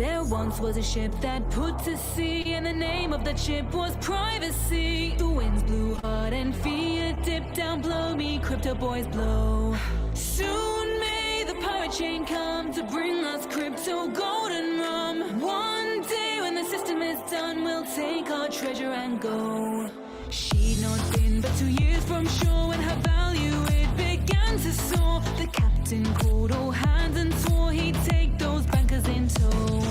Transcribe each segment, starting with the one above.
There once was a ship that put to sea, and the name of that ship was privacy. The winds blew hard and fear dipped down below me, crypto boys blow. Soon may the pirate chain come to bring us crypto golden rum. One day when the system is done, we'll take our treasure and go. She'd not been but 2 years from shore when her value it began to soar. The captain called all hands and swore he'd take those bankers in tow.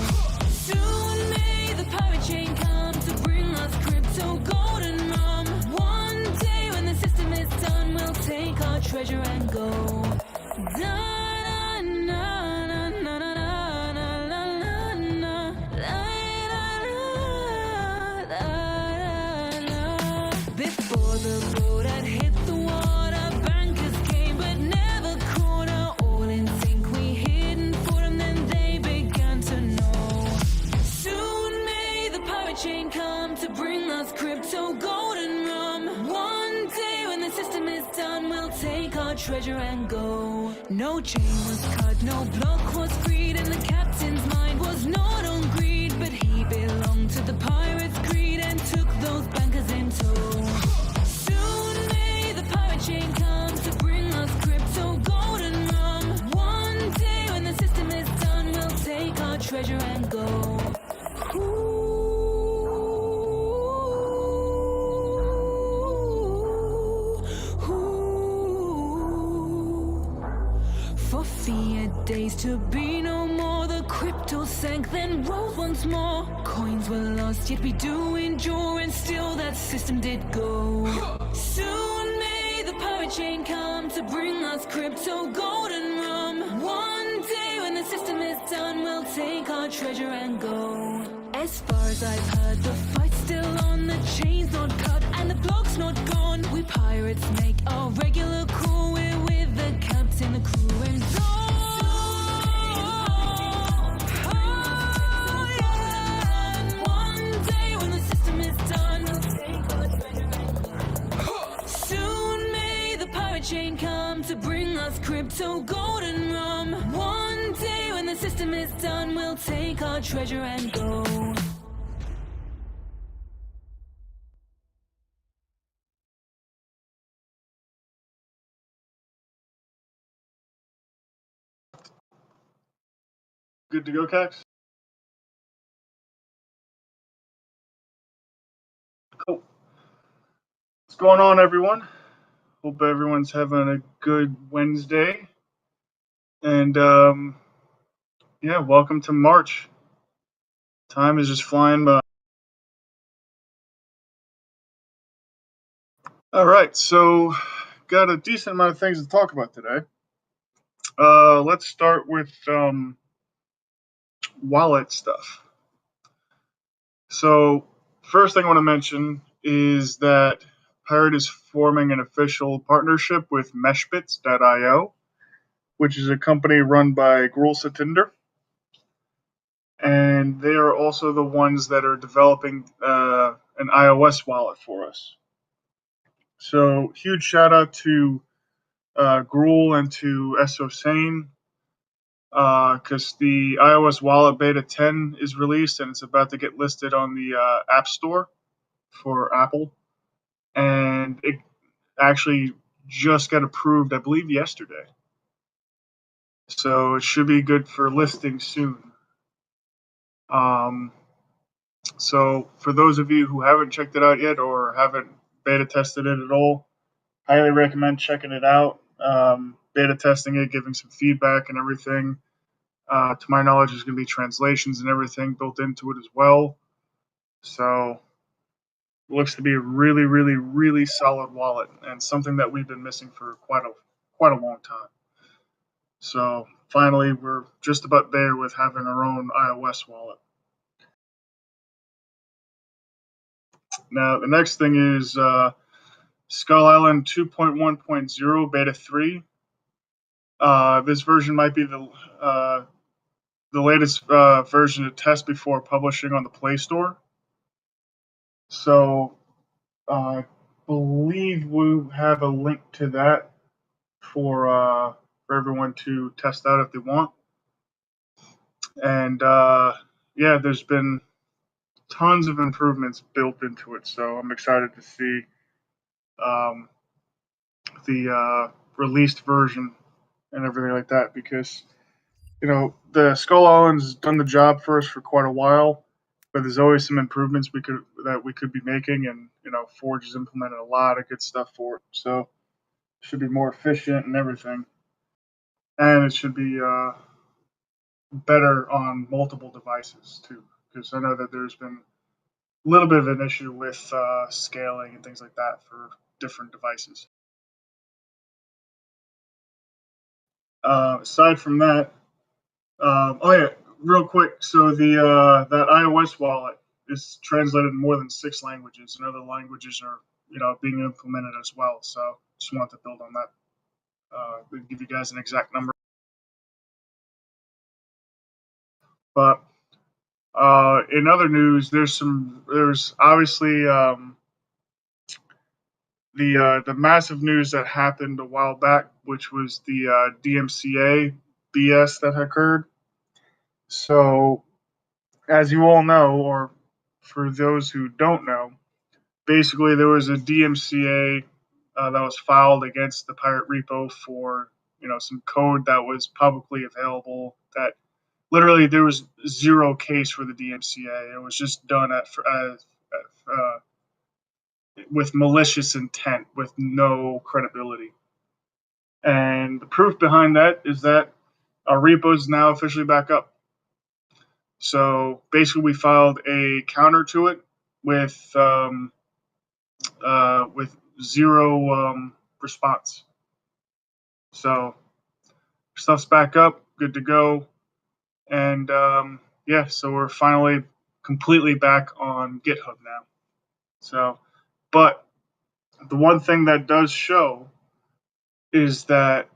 Soon may the pirate chain come to bring us crypto golden rum. One day when the system is done, we'll take our treasure and go. Before the boat had hit the water, bankers came but never caught her. All in sync we hid and fought them, then they began to know. Soon may the pirate chain come to bring us crypto golden rum. One day when the system is done, we'll take our treasure and go. No chain was cut, no block was freed, and the captain's mind was not on greed, but he belonged to the pirates' creed and took those bankers in tow. Soon may the pirate chain come to bring us crypto golden rum. One day when the system is done, we'll take our treasure and go. For fear days to be no more, the crypto sank, then rose once more. Coins were lost, yet we do endure, and still that system did go. Soon may the pirate chain come to bring us crypto golden rum. One day when the system is done, we'll take our treasure and go. As far as I've heard, the fight's still on, the chain's not cut and the block's not gone. We pirates make our regular call, we're with the captain, the crew and all. One day when the system is done, we'll take our treasure and go. Soon may the pirate chain come to bring us crypto golden rum. One day when the system is done, we'll take our treasure and go. Good to go, Cax? Cool. What's going on, everyone? Hope everyone's having a good Wednesday. And, yeah, welcome to March. Time is just flying by. All right, so got a decent amount of things to talk about today. Let's start with wallet stuff. So first thing I want to mention is that Pirate is forming an official partnership with meshbits.io, which is a company run by Gruel Satinder. And they are also the ones that are developing an iOS wallet for us. So huge shout out to Gruel and to SOSane, because the iOS wallet beta 10 is released and it's about to get listed on the App Store for Apple. And it actually just got approved, I believe, yesterday. So it should be good for listing soon. So for those of you who haven't checked it out yet or haven't beta tested it at all, highly recommend checking it out, beta testing it, giving some feedback and everything. To my knowledge, there's going to be translations and everything built into it as well. So it looks to be a really, really, really solid wallet and something that we've been missing for quite a long time. So finally, we're just about there with having our own iOS wallet. Now, the next thing is Skull Island 2.1.0 Beta 3. This version might be the latest version to test before publishing on the Play Store. So I believe we have a link to that for everyone to test out if they want. And yeah, there's been tons of improvements built into it. So I'm excited to see um, the released version and everything like that because the Skull Island's done the job for us for quite a while, but there's always some improvements we could be making, and Forge has implemented a lot of good stuff for it, so it should be more efficient and everything, and it should be better on multiple devices too, because I know that there's been a little bit of an issue with scaling and things like that for different devices. Aside from that, oh yeah, real quick. So the that iOS wallet is translated in more than 6 languages, and other languages are being implemented as well. So just wanted to build on that. Give you guys an exact number, but in other news, there's obviously the massive news that happened a while back, which was the DMCA BS that occurred. So as you all know, or for those who don't know, basically there was a DMCA that was filed against the pirate repo for some code that was publicly available. That literally there was zero case for the DMCA. It was just done with malicious intent, with no credibility. And the proof behind that is that our repo is now officially back up. So basically, we filed a counter to it with with zero response. So stuff's back up, good to go, and yeah, so we're finally completely back on GitHub now. So, but the one thing that does show is that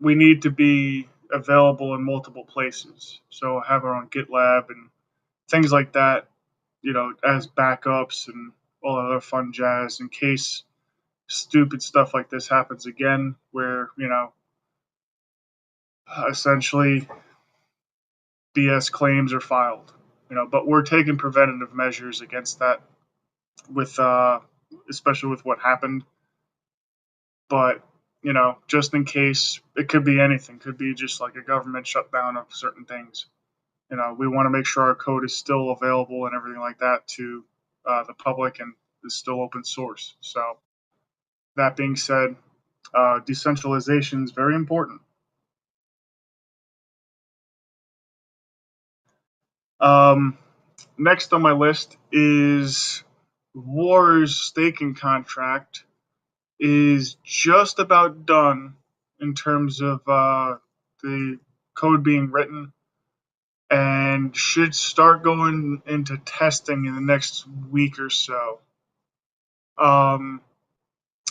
we need to be available in multiple places. So have our own GitLab and things like that, as backups and all other fun jazz in case stupid stuff like this happens again, where essentially BS claims are filed. But we're taking preventative measures against that, with especially with what happened. But just in case, it could be anything. Could be just like a government shutdown of certain things. We want to make sure our code is still available and everything like that to the public and is still open source. So that being said, decentralization is very important. Um, Next on my list is War's staking contract is just about done in terms of the code being written and should start going into testing in the next week or so. I'm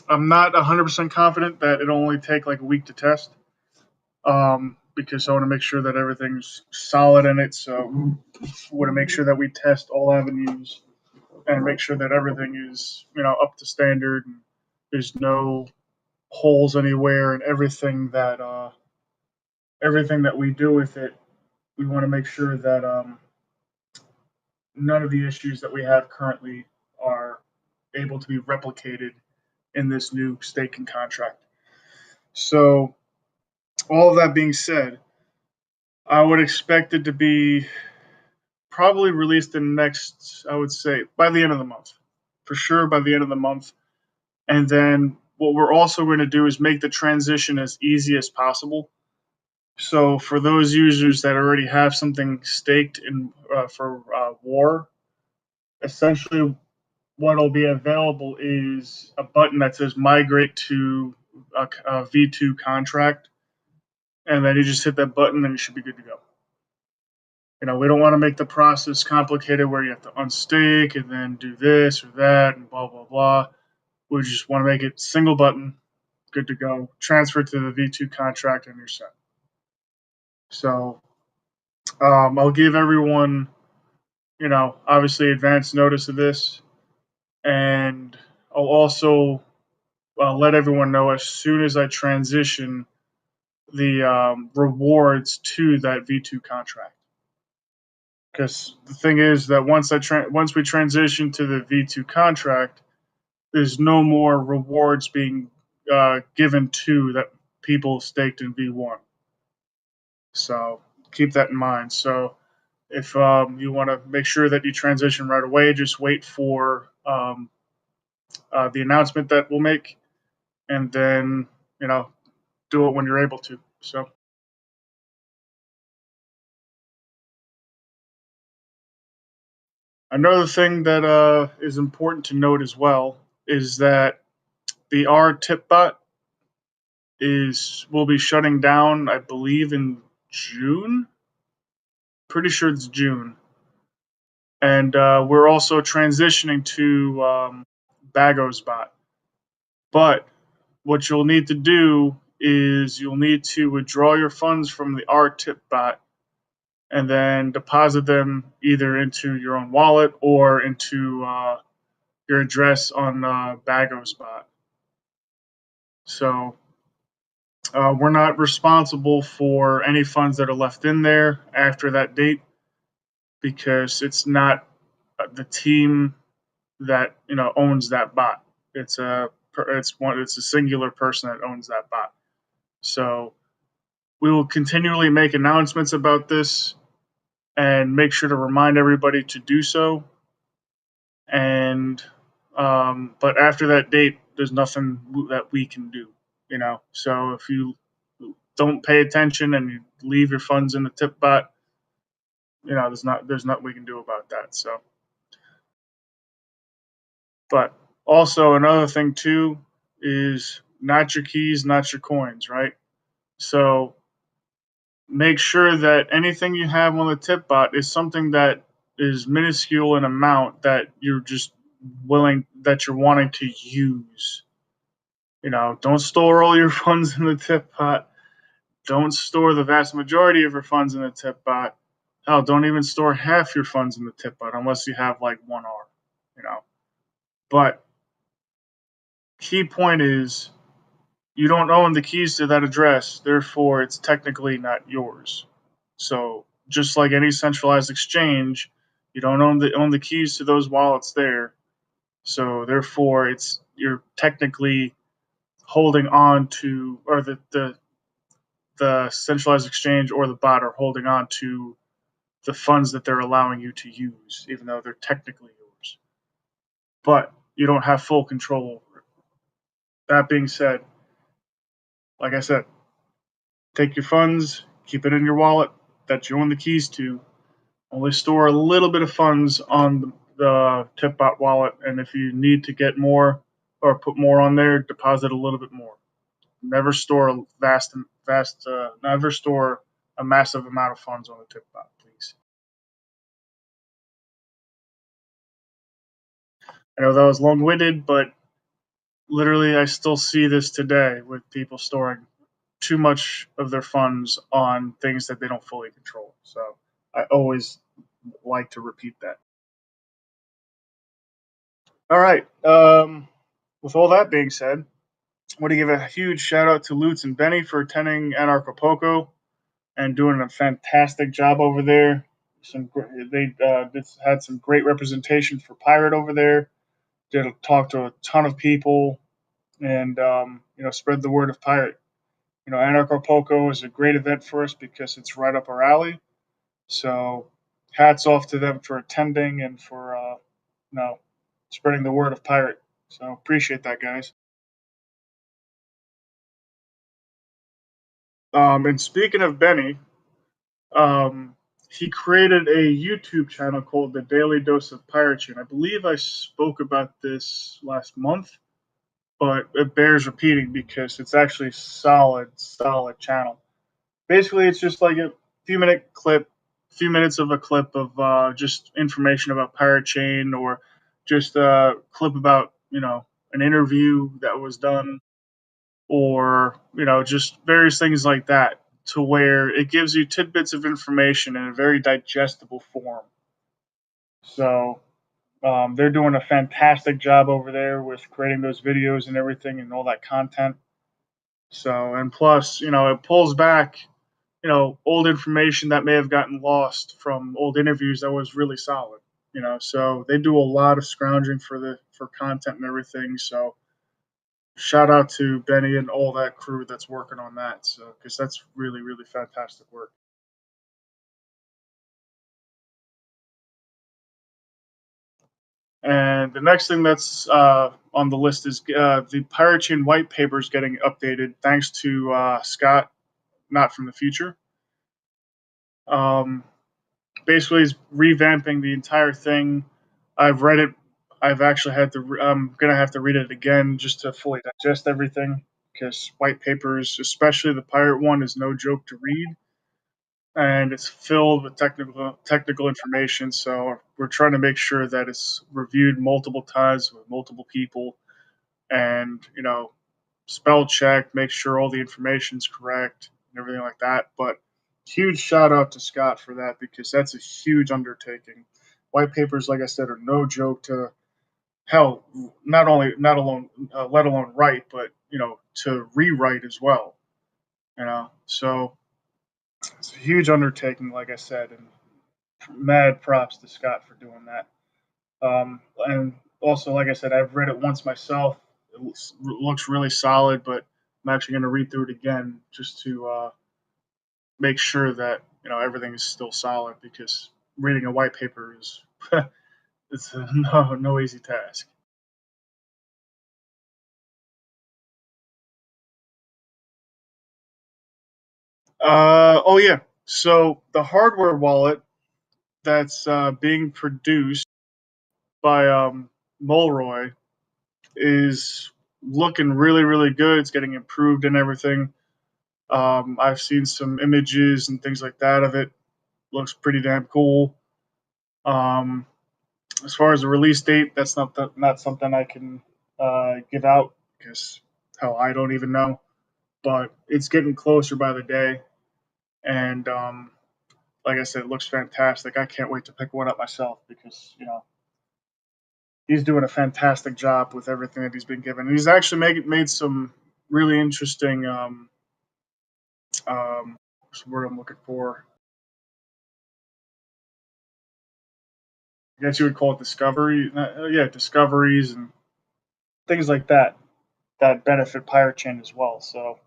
not 100% confident that it'll only take like a week to test because I want to make sure that everything's solid in it. So I want to make sure that we test all avenues and make sure that everything is up to standard and there's no holes anywhere, and everything that we do with it, we want to make sure that none of the issues that we have currently are able to be replicated in this new staking contract. So all of that being said, I would expect it to be probably released in next, I would say, by the end of the month. For sure, by the end of the month. And then what we're also going to do is make the transition as easy as possible. So for those users that already have something staked in for War, essentially what'll be available is a button that says migrate to a V2 contract, and then you just hit that button and you should be good to go. We don't want to make the process complicated where you have to unstake and then do this or that and blah, blah, blah. We just want to make it single button, good to go, transfer to the V2 contract, and you're set. So I'll give everyone, obviously advance notice of this. And I'll also let everyone know as soon as I transition the rewards to that V2 contract. Because the thing is that once we transition to the V2 contract, there's no more rewards being given to that people staked in V1. So keep that in mind. So if you want to make sure that you transition right away, just wait for the announcement that we'll make, and then do it when you're able to. So another thing that is important to note as well is that the ARRR TipBot will be shutting down, I believe, in June. Pretty sure it's June, and we're also transitioning to Bagos bot. But what you'll need to do is you'll need to withdraw your funds from the ARRR TipBot and then deposit them either into your own wallet or into your address on Bagos bot. So we're not responsible for any funds that are left in there after that date because it's not the team that owns that bot. It's a singular person that owns that bot. So we will continually make announcements about this and make sure to remind everybody to do so. And but after that date, there's nothing that we can do. So if you don't pay attention and you leave your funds in the tip bot, there's nothing we can do about that. So, but also another thing too is not your keys, not your coins, right? So make sure that anything you have on the tip bot is something that is minuscule in amount that you're wanting to use. Don't store all your funds in the tip bot. Don't store the vast majority of your funds in the tip bot. Hell, don't even store half your funds in the tip bot unless you have like 1R. But key point is you don't own the keys to that address, therefore it's technically not yours. So just like any centralized exchange, you don't own the keys to those wallets there. So therefore you're technically holding on to, or the centralized exchange or the bot are holding on to the funds that they're allowing you to use, even though they're technically yours. But you don't have full control over it. That being said, like I said, take your funds, keep it in your wallet that you own the keys to. Only store a little bit of funds on the TipBot wallet, and if you need to get more or put more on there, deposit a little bit more. Never store never store a massive amount of funds on the TipBot, please. I know that was long-winded, but literally I still see this today with people storing too much of their funds on things that they don't fully control. So I always like to repeat that. All right. With all that being said, I want to give a huge shout out to Lutz and Benny for attending Anarchapulco and doing a fantastic job over there. They had some great representation for Pirate over there. Did talk to a ton of people and spread the word of Pirate. Anarchapulco is a great event for us because it's right up our alley. So hats off to them for attending and for spreading the word of Pirate. So appreciate that, guys. And speaking of Benny, he created a YouTube channel called The Daily Dose of Piracy. And I believe I spoke about this last month, but it bears repeating because it's actually solid channel. Basically, it's just like a few minutes of a clip of just information about Pirate Chain, or just a clip about an interview that was done, or just various things like that, to where it gives you tidbits of information in a very digestible form. So they're doing a fantastic job over there with creating those videos and everything and all that content. So, and plus, it pulls back old information that may have gotten lost from old interviews that was really solid. So they do a lot of scrounging for content and everything. So shout out to Benny and all that crew that's working on that. So because that's really really fantastic work. And the next thing that's on the list is the Pirate Chain white paper is getting updated thanks to Scott, not from the future. Um, Basically, he's revamping the entire thing. I've read it. I've actually had to. I'm gonna have to read it again just to fully digest everything because white papers, especially the pirate one, is no joke to read, and it's filled with technical information. So we're trying to make sure that it's reviewed multiple times with multiple people, and spell check, make sure all the information's correct and everything like that. But huge shout out to Scott for that because that's a huge undertaking. White papers, like I said, are no joke to hell. Not alone, let alone write, but to rewrite as well. So it's a huge undertaking, like I said, and mad props to Scott for doing that. And also, like I said, I've read it once myself. Looks really solid, but I'm actually going to read through it again just to make sure that everything is still solid because reading a white paper is it's no easy task. Oh yeah, so the hardware wallet that's being produced by Mulroy is looking really really good. It's getting improved and everything. I've seen some images and things like that of it. Looks pretty damn cool. Um, as far as the release date, that's not something I can give out because hell, I don't even know. But it's getting closer by the day, and like I said, it looks fantastic. I can't wait to pick one up myself because he's doing a fantastic job with everything that he's been given. He's actually made some really interesting what's the word I'm looking for? I guess you would call it discovery. Yeah, discoveries and things like that benefit Pirate Chain as well. So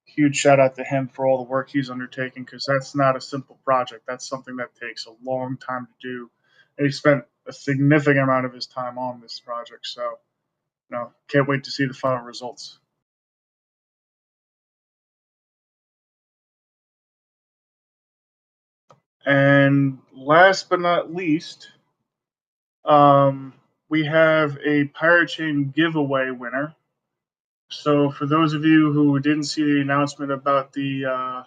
huge shout out to him for all the work he's undertaking because that's not a simple project. That's something that takes a long time to do. And he spent a significant amount of his time on this project. So, can't wait to see the final results. And last but not least, um, we have a Pirate Chain giveaway winner. So, for those of you who didn't see the announcement about the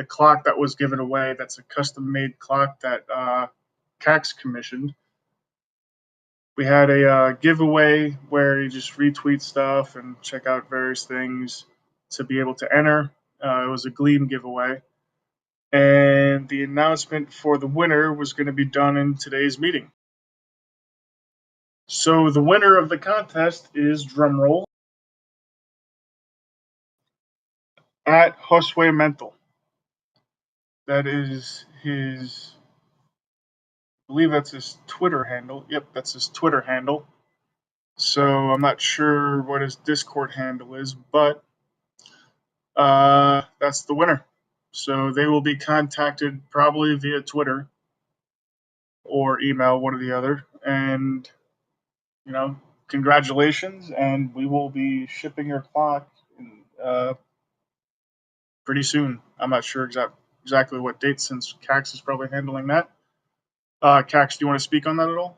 clock that was given away, that's a custom made clock that Cax commissioned. We had a giveaway where you just retweet stuff and check out various things to be able to enter. It was a Gleam giveaway. And the announcement for the winner was going to be done in today's meeting. So the winner of the contest is, drumroll, at Josue Mental. That is his, I believe that's his Twitter handle. Yep, that's his Twitter handle. So I'm not sure what his Discord handle is, but that's the winner. So they will be contacted probably via Twitter or email, one or the other. And, congratulations. And we will be shipping your clock pretty soon. I'm not sure exactly what date since Cax is probably handling that. Cax, do you want to speak on that at all?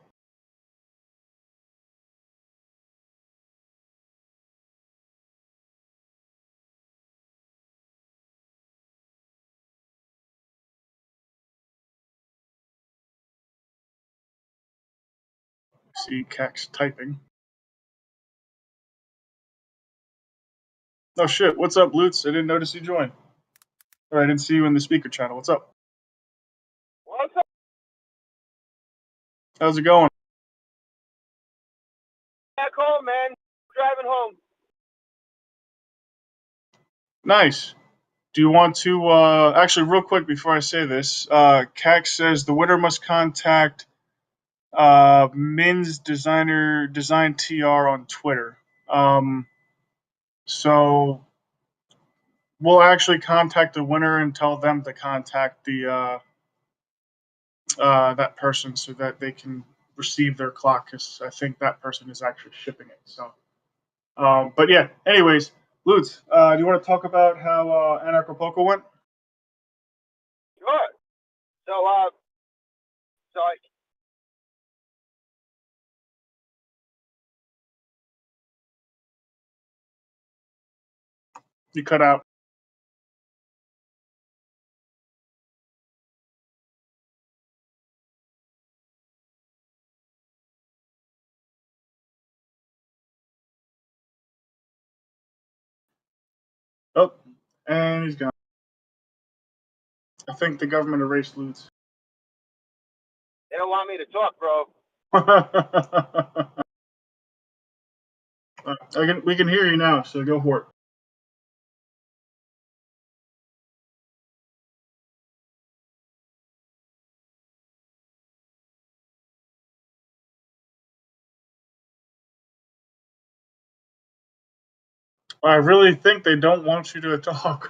See Cax typing. Oh shit! What's up, Lutz? I didn't notice you joined. Or I didn't see you in the speaker channel. What's up? What's up? How's it going? Back home, man. Driving home. Nice. Do you want to actually real quick before I say this? Cax says the winner must contact Min's Design TR on Twitter. So we'll actually contact the winner and tell them to contact the that person so that they can receive their clock, because I think that person is actually shipping it. So, but yeah. Anyways, Lutz, do you want to talk about how Anarchapulco went? Sure. So, so I, You cut out. Oh, and he's gone. I think the government erased Lutz. they don't want me to talk, bro. We can hear you now, so go for it. I really think they don't want you to talk.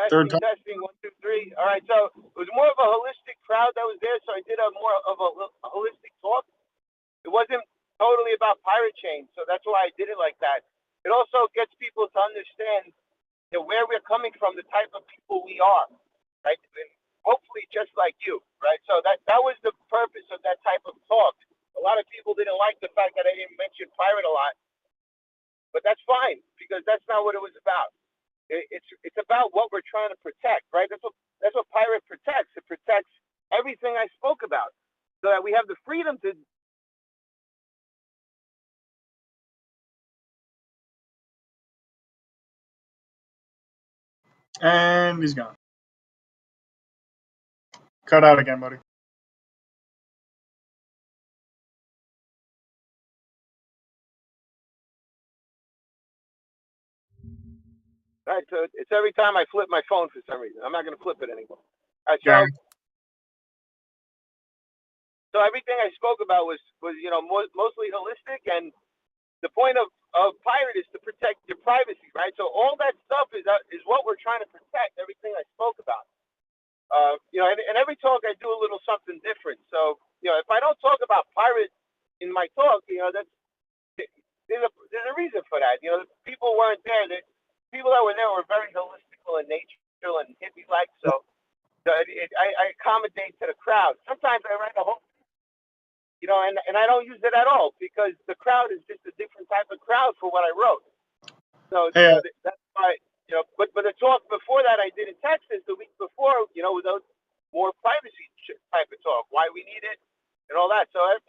Third time. Testing, 1, 2, 3. All right, so it was more of a holistic crowd that was there, so I did a more of a holistic talk. It wasn't totally about pirate chain, so that's why I did it like that. It also gets people to understand where we're coming from, the type of people we are, right? And hopefully just like you, right? So that was the purpose of that type of talk. A lot of people didn't like the fact that I didn't mention pirate a lot, but that's fine because that's not what it was about. It's about what we're trying to protect, right? That's what pirate protects. It protects everything I spoke about, so that we have the freedom to. And he's gone. Cut out again, buddy. Right, so it's every time I flip my phone for some reason. I'm not going to flip it anymore. All right, Yeah. so everything I spoke about was mostly holistic, and the point of pirate is to protect your privacy, right? So all that stuff is what we're trying to protect. Everything I spoke about, and every talk I do a little something different. So if I don't talk about pirate in my talk, there's a reason for that. People weren't there. People that were there were very holistical in nature and hippie-like. So I accommodate to the crowd. Sometimes I write a whole, and I don't use it at all because the crowd is just a different type of crowd for what I wrote. So that's why, but the talk before that I did in Texas the week before, with those more privacy type of talk, why we need it and all that. So I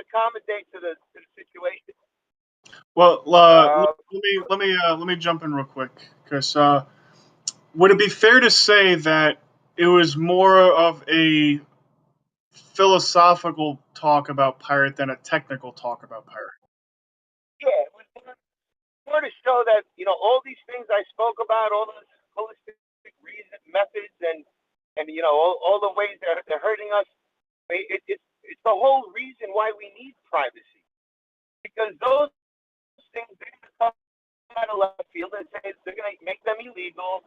accommodate to the situation. Well, let me jump in real quick, because would it be fair to say that it was more of a philosophical talk about pirate than a technical talk about pirate? Yeah, it was more to show that all these things I spoke about, all those holistic methods, and all the ways that they're hurting us. It's the whole reason why we need privacy, because those things they're going to come out of left field and say they're going to make them illegal.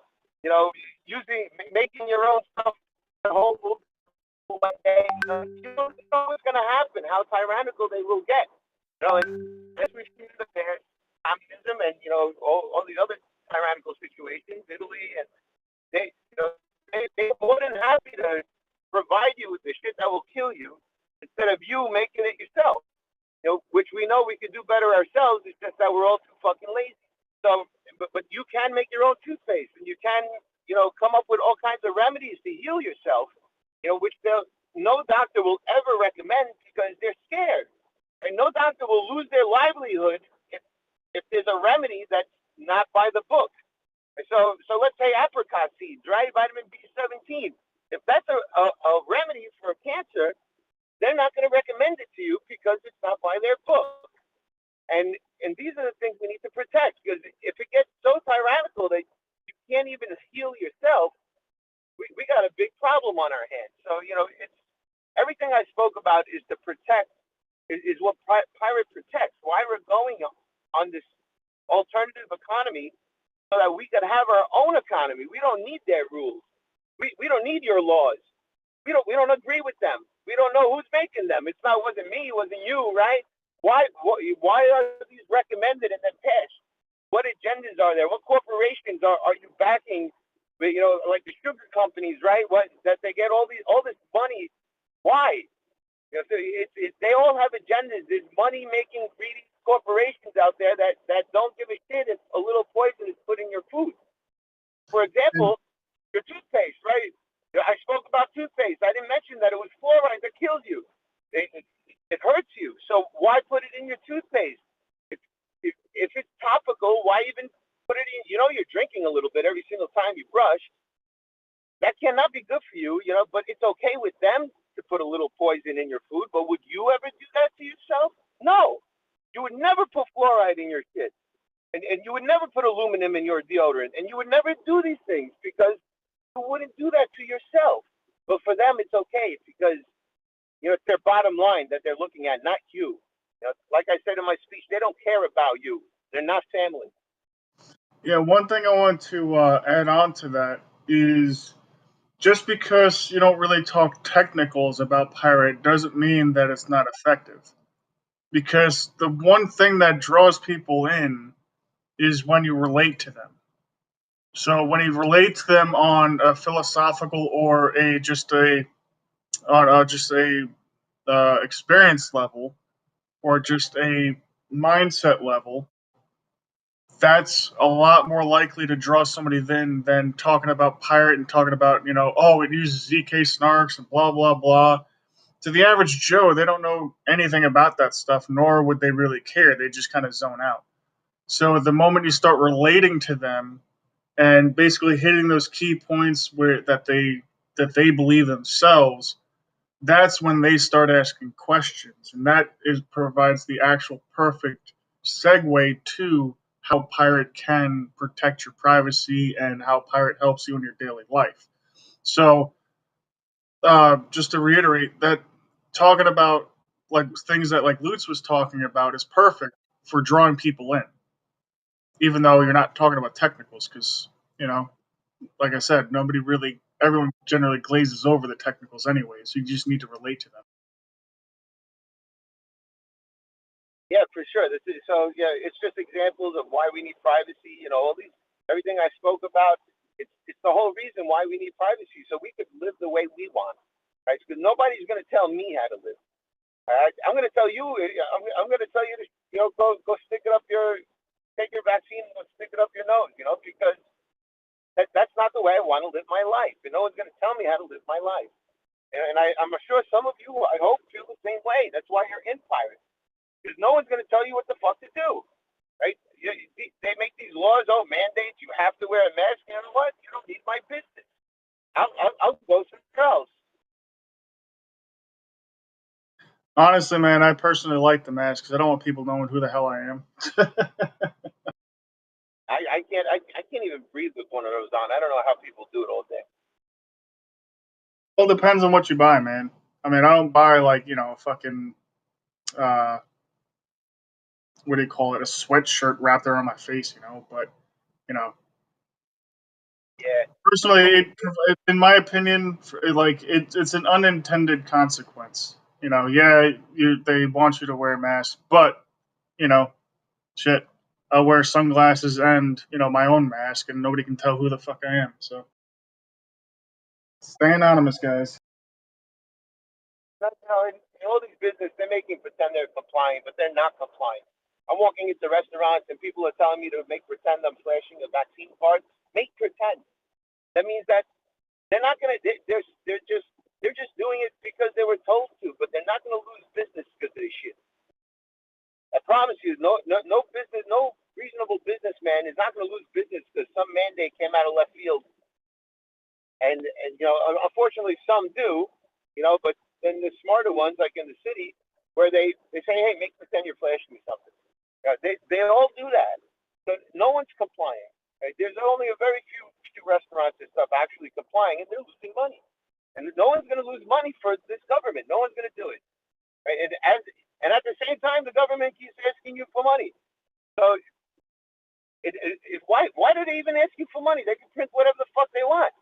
Making your own stuff the whole one day. You don't know what's going to happen, how tyrannical they will get. And as we've seen in the past, communism and all these other tyrannical situations, Italy, and they're more than happy to provide you with the shit that will kill you instead of you making it yourself. Which we know we could do better ourselves. It's just that we're all too fucking lazy. So, but you can make your own toothpaste, and you can come up with all kinds of remedies to heal yourself. Which no doctor will ever recommend because they're scared. And no doctor will lose their livelihood if there's a remedy that's not by the book. So let's say apricot seeds, right? Vitamin B17. If that's a remedy for cancer, they're not going to recommend it to you because it's not by their book. And these are the things we need to protect, because if it gets so tyrannical that you can't even heal yourself, we got a big problem on our hands. So, it's everything I spoke about is to protect, is what Pirate protects. Why we're going on this alternative economy, so that we can have our own economy. We don't need their rules. We don't need your laws. We don't agree with them. We don't know who's making them. Wasn't me, it wasn't you, right? Why are these recommended and then passed? What agendas are there? What corporations are you backing? Like the sugar companies, right? That they get all this money. Why? So they all have agendas. There's money making greedy corporations out there that don't give a shit if a little poison is put in your food. For example, your toothpaste, right? I spoke about toothpaste. I didn't mention that it was fluoride that kills you. It hurts you. So why put it in your toothpaste? If it's topical, why even put it in? You're drinking a little bit every single time you brush. That cannot be good for you, but it's okay with them to put a little poison in your food. But would you ever do that to yourself? No. You would never put fluoride in your shit. And you would never put aluminum in your deodorant. And you would never do these things because you wouldn't do that to yourself. But for them, it's okay because, it's their bottom line that they're looking at, not you. Like I said in my speech, they don't care about you. They're not family. Yeah, one thing I want to add on to that is just because you don't really talk technicals about Pirate doesn't mean that it's not effective. Because the one thing that draws people in is when you relate to them. So when you relate to them on a philosophical or just a experience level or just a mindset level, that's a lot more likely to draw somebody than talking about Pirate and talking about, it uses zk-SNARKs and blah blah blah. To the average Joe, they don't know anything about that stuff, nor would they really care. They just kind of zone out. So the moment you start relating to them and basically hitting those key points that they believe themselves, that's when they start asking questions, and provides the actual perfect segue to how Pirate can protect your privacy and how Pirate helps you in your daily life. So, just to reiterate, that talking about like things that like Lutz was talking about is perfect for drawing people in, even though you're not talking about technicals, because like I said, everyone generally glazes over the technicals anyway, so you just need to relate to them. Yeah, for sure. It's just examples of why we need privacy. Everything I spoke about. It's the whole reason why we need privacy, so we could live the way we want, right? Because nobody's going to tell me how to live. All right, I'm going to tell you. I'm going to tell you to go stick it up take your vaccine and go stick it up your nose. Because that's not the way I want to live my life, and no one's going to tell me how to live my life. And I'm sure some of you, I hope, feel the same way. That's why you're in Pirate. Because no one's going to tell you what the fuck to do, right? They make these laws, mandates. You have to wear a mask. You know what? You don't need my business. I'll go somewhere else. Honestly, man, I personally like the mask because I don't want people knowing who the hell I am. I can't even breathe with one of those on. I don't know how people do it all day. Well, it depends on what you buy, man. I mean, I don't buy like a fucking what do you call it, a sweatshirt wrapped around my face, but Yeah. personally, in my opinion, it's an unintended consequence. They want you to wear a mask, but shit, I'll wear sunglasses and my own mask, and nobody can tell who the fuck I am. So stay anonymous, guys. In all these businesses, they're making pretend they're complying, but they're not complying. I'm walking into restaurants and people are telling me to make pretend I'm flashing a vaccine card. Make pretend. That means that they're not gonna. They're just doing it because they were told to, but they're not gonna lose business because of this shit. I promise you, no business, no reasonable businessman is not gonna lose business because some mandate came out of left field. And unfortunately, some do, but then the smarter ones, like in the city, where they say, hey, make pretend you're flashing me something. They all do that. So no one's complying. Right? There's only a very few restaurants and stuff actually complying, and they're losing money. And no one's going to lose money for this government. No one's going to do it. Right? And at the same time, the government keeps asking you for money. So why do they even ask you for money? They can print whatever the fuck they want.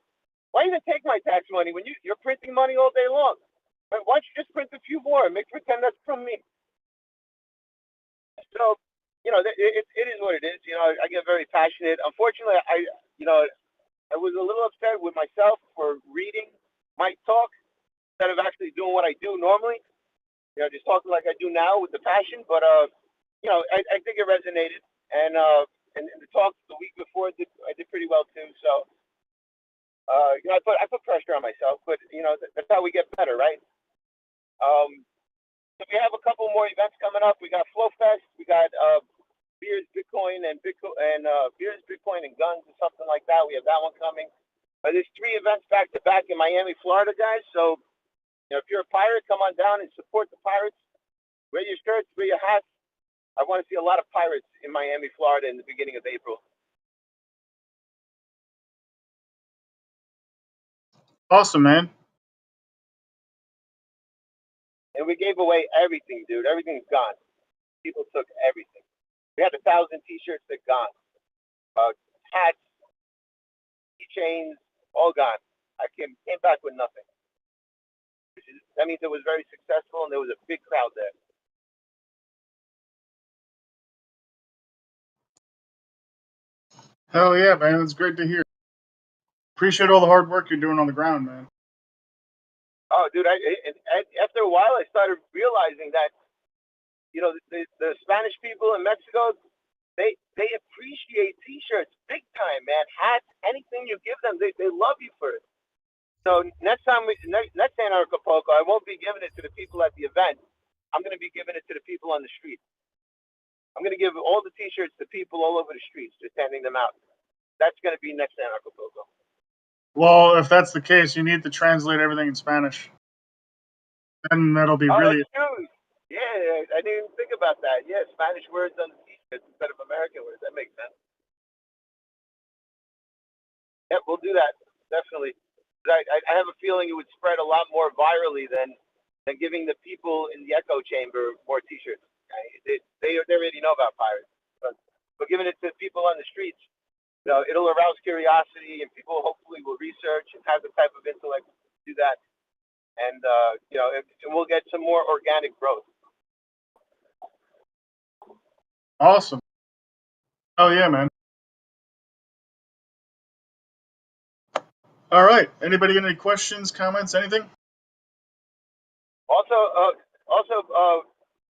Why even take my tax money when you're printing money all day long? Right? Why don't you just print a few more and make pretend that's from me? So, it is what it is. I get very passionate. Unfortunately, I was a little upset with myself for reading my talk instead of actually doing what I do normally. Just talking like I do now with the passion. But I think it resonated, and the talk the week before I did pretty well too. So, I put pressure on myself, but that's how we get better, right? So we have a couple more events coming up. We got Flow Fest. We got beers, Bitcoin, and beers, Bitcoin, and guns, or something like that. We have that one coming. There's 3 events back to back in Miami, Florida, guys. So, if you're a pirate, come on down and support the pirates. Wear your shirts, wear your hats. I want to see a lot of pirates in Miami, Florida, in the beginning of April. Awesome, man. And we gave away everything, dude. Everything's gone. People took everything. We had 1,000 T-shirts that gone. Hats, keychains, all gone. I came back with nothing. That means it was very successful, and there was a big crowd there. Hell yeah, man. That's great to hear. Appreciate all the hard work you're doing on the ground, man. Oh, dude! After a while, I started realizing that, the Spanish people in Mexico, they appreciate T-shirts big time, man. Hats, anything you give them, they love you for it. So next day in Acapulco, I won't be giving it to the people at the event. I'm going to be giving it to the people on the street. I'm going to give all the T-shirts to people all over the streets, just handing them out. That's going to be next day in Acapulco. Well, if that's the case, you need to translate everything in Spanish. And that'll be really. That's true. Yeah, I didn't even think about that. Yeah, Spanish words on the T-shirts instead of American words. That makes sense. Yeah, we'll do that. Definitely. I have a feeling it would spread a lot more virally than giving the people in the echo chamber more T-shirts. They already know about pirates, but giving it to people on the streets, it'll arouse curiosity, and people hopefully will research and have the type of intellect to do that, and and we'll get some more organic growth. Awesome. Oh yeah, man. All right. Anybody got any questions, comments, anything? Also,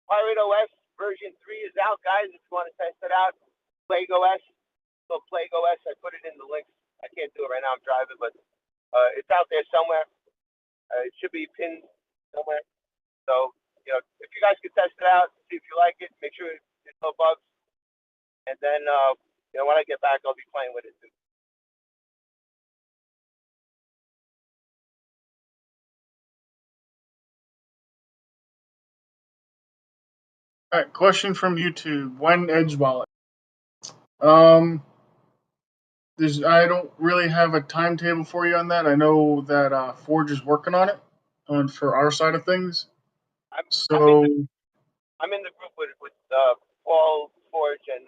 Pirate OS version 3 is out, guys. If you want to test it out, Plague OS. So Plague OS, I put it in the links. I can't do it right now. I'm driving, but it's out there somewhere. It should be pinned somewhere. So, if you guys could test it out, see if you like it, make sure there's no bugs, and then when I get back, I'll be playing with it too. All right. Question from YouTube. When Edge Wallet? I don't really have a timetable for you on that. I know that Forge is working on it, for our side of things. I'm So in the group with Paul, Forge, and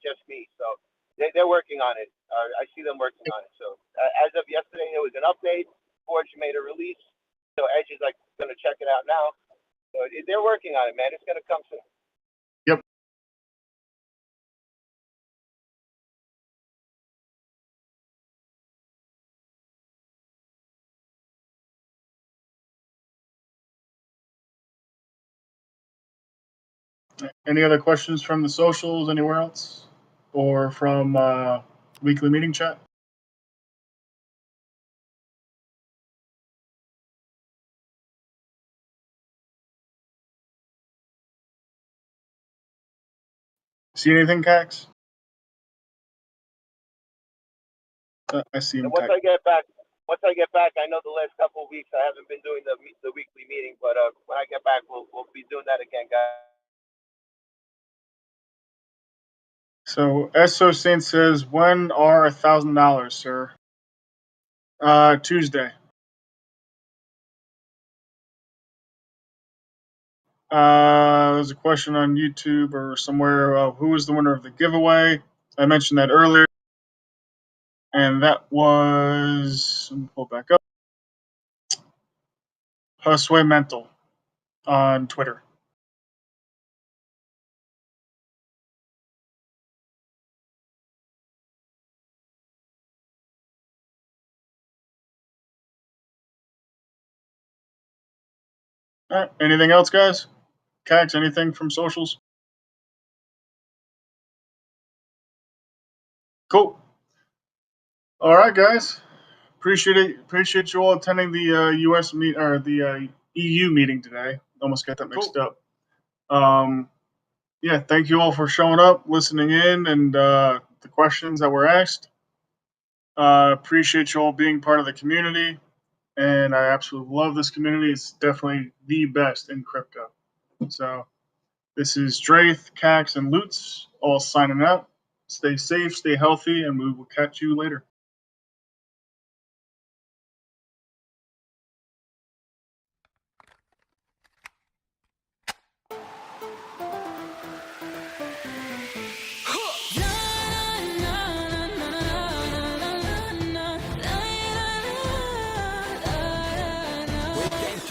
just me. So they're working on it. I see them working on it. So as of yesterday, there was an update. Forge made a release. So Edge is going to check it out now. So they're working on it, man. It's going to come soon. yep. Any other questions from the socials, anywhere else, or from weekly meeting chat? See anything, Cax? I see him. And once I get back once I get back, I know the last couple of weeks I haven't been doing the weekly meeting, but when I get back, we'll be doing that again, guys. So SO Saint says, when are $1,000, sir? Tuesday. There's a question on YouTube or somewhere. Who was the winner of the giveaway? I mentioned that earlier, and that was, let me pull it back up. Josue Mental on Twitter. All right. Anything else, guys? Cax, anything from socials? Cool. All right, guys. Appreciate it. Appreciate you all attending the U.S. meet or the EU meeting today. Almost got that mixed up. Yeah, thank you all for showing up, listening in, and the questions that were asked. Appreciate you all being part of the community, and I absolutely love this community. It's definitely the best in crypto. So this is Draith, Cax, and Lutz all signing out. Stay safe, stay healthy, and we will catch you later.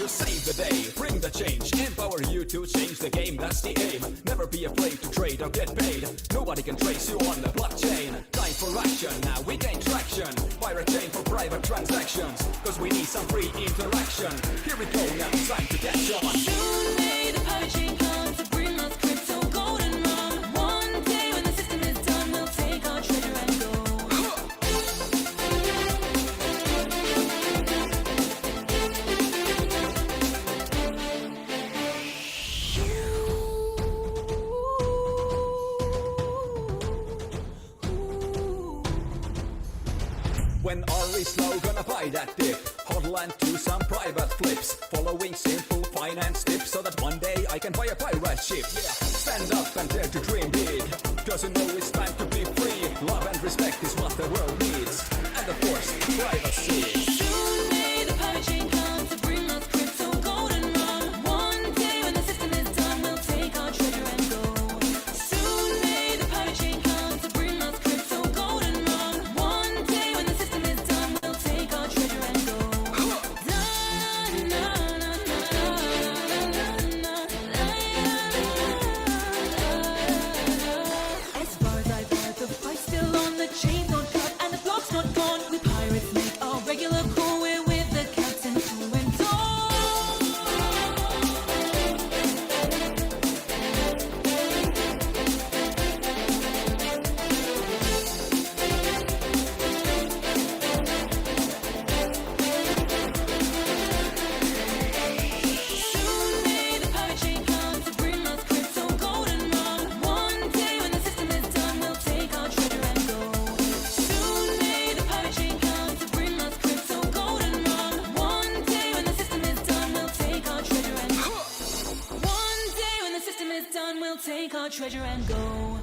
Save the day, bring the change, empower you to change the game, that's the aim. Never be afraid to trade or get paid. Nobody can trace you on the blockchain. Time for action, now we gain traction. Pirate chain for private transactions, cause we need some free interaction. Here we go now, time to get on. Soon may the pirate chain come to bring us crypto golden run. One day when the system is done, we'll take our treasure and go. When ARRR is slow, gonna buy that dip. Hodl and do some private flips. Following simple finance tips so that one day I can buy a pirate ship. Yeah, stand up and dare to dream big. Cause you know it's time to be free. Love and respect is what the world needs. And of course, privacy. Soon may the pirate chain come to bring us crypto golden run. One day when the system is done, we'll take our treasure and go. Soon may the pirate chain come to bring us crypto golden run. One day when the system is done, we'll take our treasure and go. As far as I've heard, the fight's still on, the chain's not cut and the block's not gone. We pirates make our regular call, we're with the captain through and Soon may the pirate chain come to bring us crypto golden run. One day when the system is done, we'll take our treasure and go. Soon may the pirate chain come to bring us crypto golden run. One day when the system is done, we'll take our treasure and go. One day when the system is done, we'll take our treasure and go.